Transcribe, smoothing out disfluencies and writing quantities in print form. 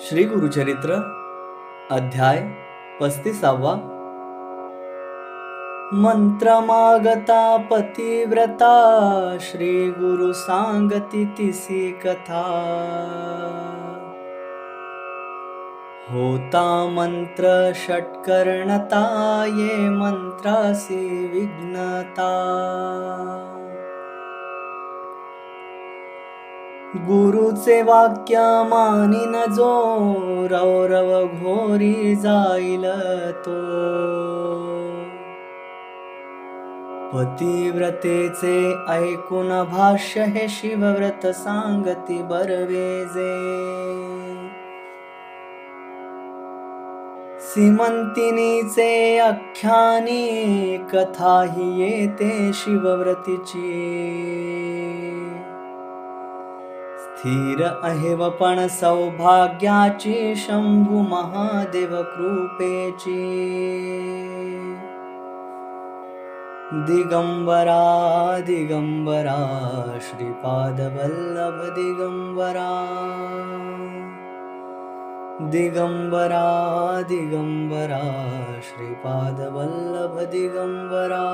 श्री गुरुचरित्र अध्याय 35वा। मंत्रमागता पतिव्रता श्री गुरु सांगती तिसी कथा। होता मंत्र षट्कर्णता ये मंत्रासी विघ्नता। गुरुचे वाक्य मानिन जो रौरव घोरी जाईल तो। पतिव्रतेचे ऐकून भाष्य हे शिवव्रत सांगती बरवेजे। सीमंतिनीचे आख्यानी कथा ही येते शिवव्रतीची। स्थिर अहेव पण सौभाग्याची शंभू महादेव कृपेची। दिगंबरा दिगंबरा श्रीपाद वल्लभ दिगंबरा। दिगंबरा दिगंबरा श्रीपाद वल्लभ दिगंबरा।